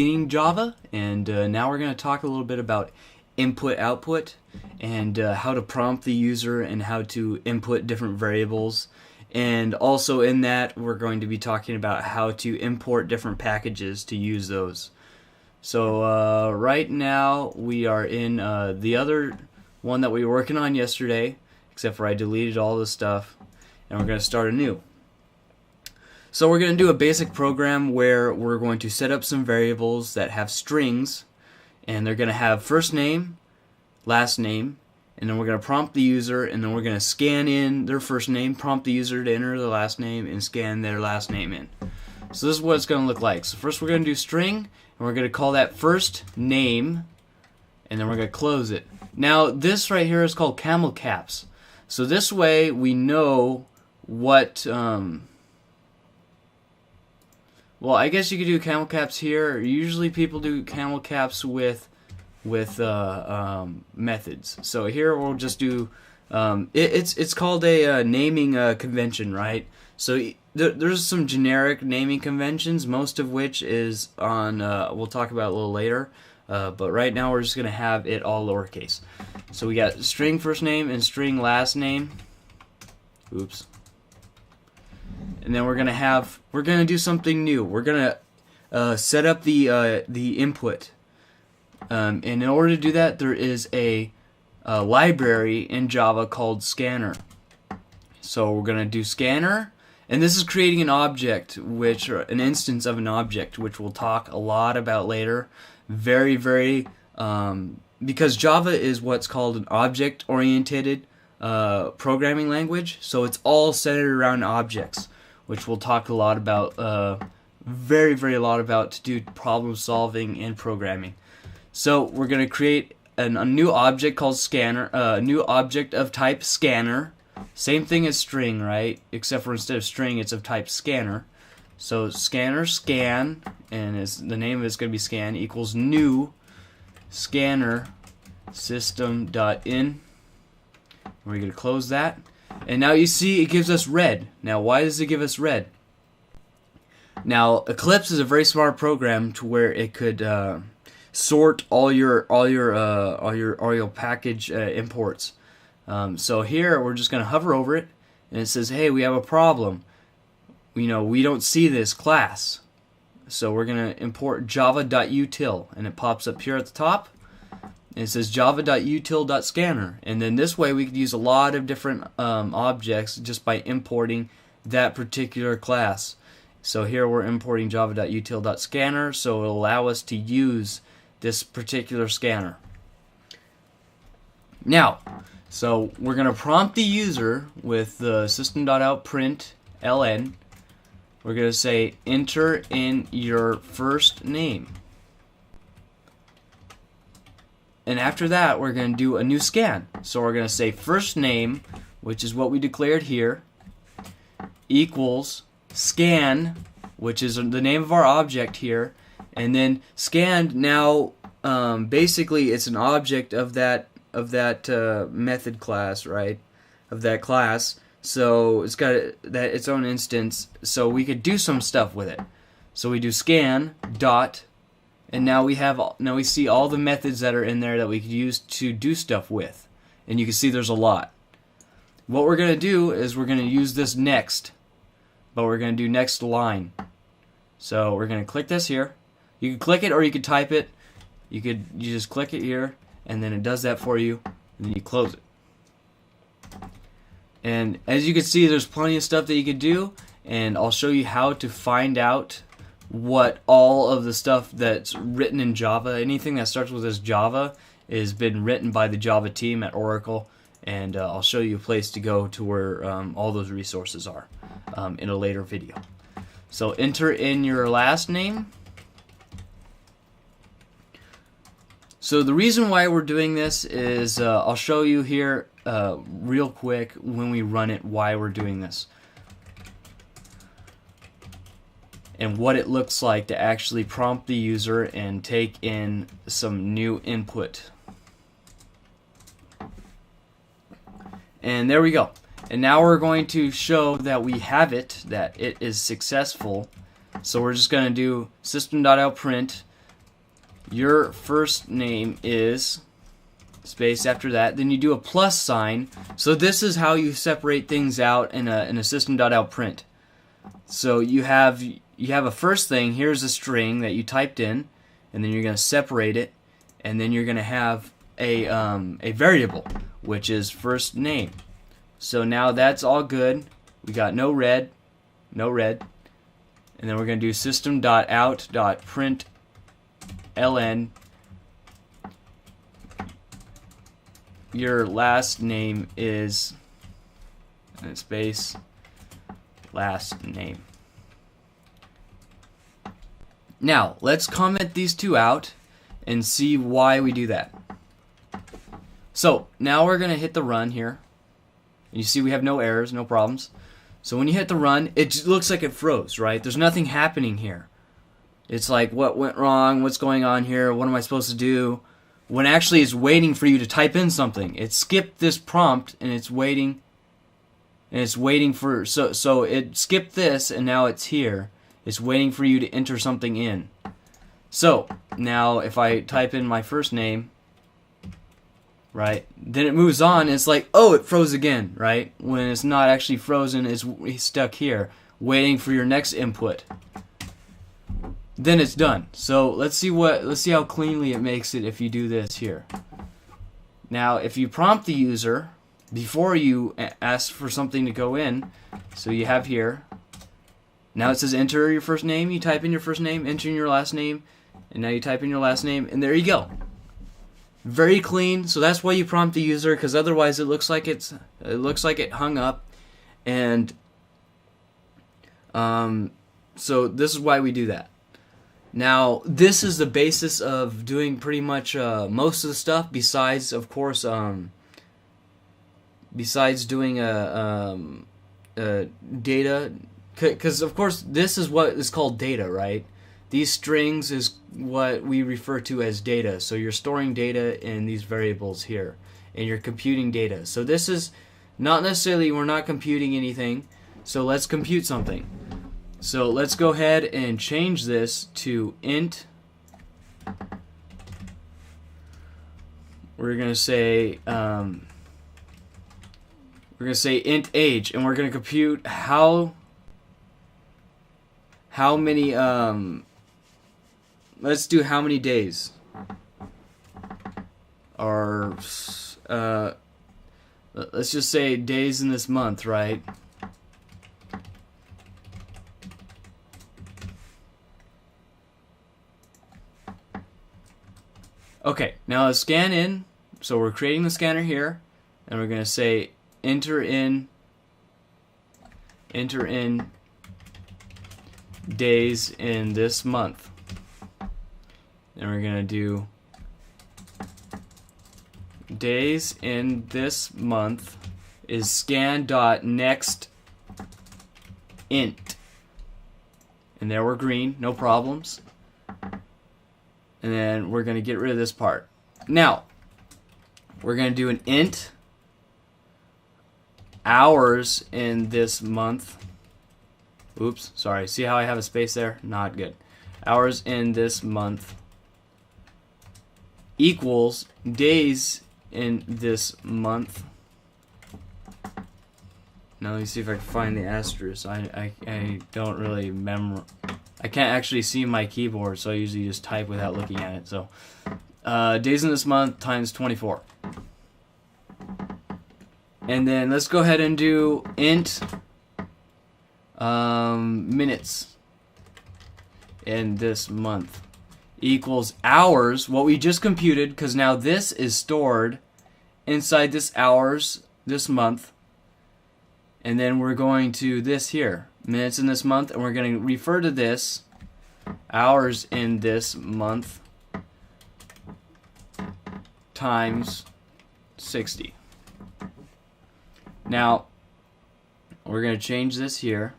in Java, and now we're going to talk a little bit about input-output and how to prompt the user and how to input different variables. And also in that, we're going to be talking about how to import different packages to use those. So right now we are in the other one that we were working on yesterday, except for I deleted all the stuff, and we're going to start anew. So we're going to do a basic program where we're going to set up some variables that have strings, and they're going to have first name, last name, and then we're going to prompt the user, and then we're going to scan in their first name, prompt the user to enter the last name, and scan their last name in. So this is what it's going to look like. So first we're going to do string, and we're going to call that first name, and then we're going to close it. Now this right here is called camel caps. So this way we know what... well, I guess you could do camel caps here. Usually people do camel caps with methods. So here we'll just do it's called a naming convention, right? So there's some generic naming conventions, most of which is on we'll talk about a little later. But right now we're just gonna have it all lowercase. So we got string first name and string last name. Oops. And then we're gonna do something new. We're gonna set up the input, and in order to do that, there is a library in Java called scanner. So we're gonna do scanner, and this is creating an object, an instance of an object, which we'll talk a lot about later. Very because Java is what's called an object-oriented programming language, so it's all centered around objects, which we'll talk a lot about, very a lot about, to do problem solving and programming. So we're going to create a new object called scanner, a new object of type scanner. Same thing as string, right? Except for instead of string, it's of type scanner. So scanner scan, and the name of it's going to be scan, equals new scanner system.in. We're going to close that. And now you see it gives us red. Now why does it give us red? Now Eclipse is a very smart program to where it could sort all your package imports. So here we're just going to hover over it, and it says, hey, we have a problem. We don't see this class. So we're going to import java.util, and it pops up here at the top. And it says java.util.scanner, and then this way we could use a lot of different objects just by importing that particular class. So here we're importing java.util.scanner, so it'll allow us to use this particular scanner. Now, so we're going to prompt the user with the system.out.println. We're going to say enter in your first name. And after that, we're going to do a new scan. So we're going to say first name, which is what we declared here, equals scan, which is the name of our object here, and then scanned. Now, basically, it's an object of that method class, right? Of that class. So it's got its own instance. So we could do some stuff with it. So we do scan dot. And now we see all the methods that are in there that we could use to do stuff with. And you can see there's a lot. What we're going to do is we're going to use this next, but we're going to do next line. So we're going to click this here. You can click it or you could type it. You just click it here, and then it does that for you, and then you close it. And as you can see, there's plenty of stuff that you could do, and I'll show you how to find out what all of the stuff that's written in Java, anything that starts with this Java, has been written by the Java team at Oracle, and I'll show you a place to go to where all those resources are in a later video. So enter in your last name. So the reason why we're doing this is I'll show you here real quick when we run it why we're doing this, and what it looks like to actually prompt the user and take in some new input. And there we go. And now we're going to show that we have it, that it is successful. So we're just going to do system.out.print your first name is space after that. Then you do a plus sign. So this is how you separate things out in a system.out print. So you have a first thing. Here's a string that you typed in, and then you're going to separate it, and then you're going to have a variable, which is first name. So now that's all good. We got no red, and then we're going to do system.out.println your last name is, and space, last name. Now let's comment these two out and see why we do that. So now we're gonna hit the run here. You see we have no errors, no problems. So when you hit the run, it just looks like it froze, right? There's nothing happening here. It's like, what went wrong? What's going on here? What am I supposed to do? When actually it's waiting for you to type in something. It skipped this prompt and it's waiting. And it's waiting for, so it skipped this and now it's here. It's waiting for you to enter something in. So now if I type in my first name, right, then it moves on and it's like, oh, it froze again, right? When it's not actually frozen, it's stuck here, waiting for your next input. Then it's done. So let's see how cleanly it makes it if you do this here. Now if you prompt the user before you ask for something to go in, so you have here, now it says enter your first name, you type in your first name, enter in your last name, and now you type in your last name, and there you go. Very clean. So that's why you prompt the user, because otherwise it looks like it hung up. And so this is why we do that. Now, this is the basis of doing pretty much most of the stuff, besides, of course, besides doing a data, because of course this is what is called data, right? These strings is what we refer to as data. So you're storing data in these variables here, and you're computing data. So this is not necessarily, we're not computing anything. So let's compute something. So let's go ahead and change this to int. We're gonna say int age, and we're gonna compute how many let's do how many days, or let's just say days in this month, right? Okay, now let's scan in. So we're creating the scanner here, and we're going to say enter in days in this month. And we're going to do days in this month is scan.next int. And there we're green, no problems. And then we're going to get rid of this part. Now, we're going to do an int hours in this month. Oops, sorry. See how I have a space there? Not good. Hours in this month equals days in this month. Now let me see if I can find the asterisk. I don't really memorize. I can't actually see my keyboard, so I usually just type without looking at it. So, days in this month times 24. And then let's go ahead and do int minutes in this month equals hours, what we just computed, because now this is stored inside this hours this month. And then we're going to this here, minutes in this month, and we're going to refer to this hours in this month times 60. Now we're going to change this here.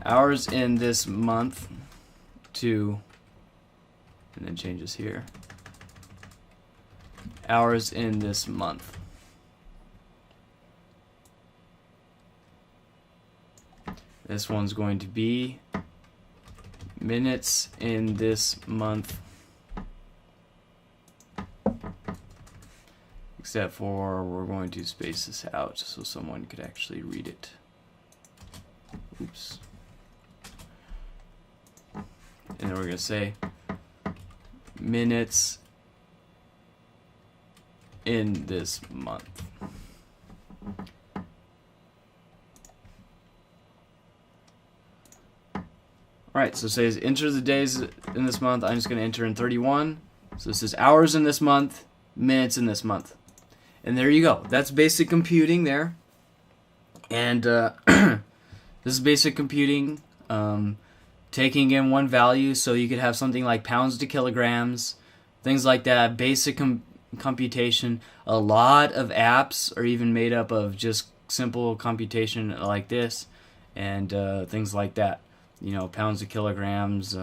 Hours in this month to, and then change this here. Hours in this month. This one's going to be minutes in this month, except for we're going to space this out so someone could actually read it. Oops. And then we're going to say minutes in this month. Alright, so it says enter the days in this month. I'm just going to enter in 31. So this is hours in this month, minutes in this month. And there you go. That's basic computing there. And this is basic computing. Taking in one value, so you could have something like pounds to kilograms, things like that. Basic computation. A lot of apps are even made up of just simple computation like this, and things like that. You know, pounds to kilograms,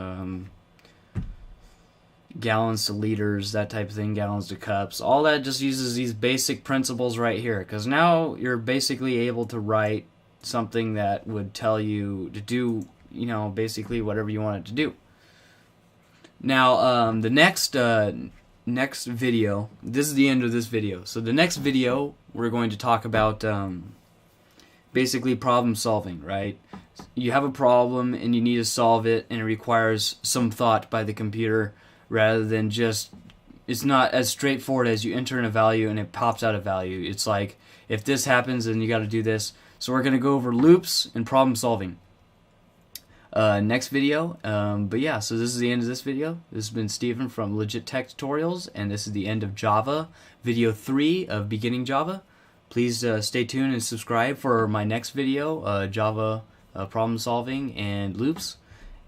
gallons to liters, that type of thing, gallons to cups. All that just uses these basic principles right here, because now you're basically able to write something that would tell you to do, you know, basically whatever you want it to do. Now, the next video, this is the end of this video. So the next video, we're going to talk about basically problem solving, right? You have a problem and you need to solve it, and it requires some thought by the computer rather than just, it's not as straightforward as you enter in a value and it pops out a value. It's like, if this happens, then you got to do this. So we're going to go over loops and problem solving next video. But yeah, so this is the end of this video. This has been Steven from LegitTechTutorials, and this is the end of Java, video 3 of Beginning Java. Please stay tuned and subscribe for my next video, Java problem solving and loops,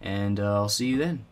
and I'll see you then.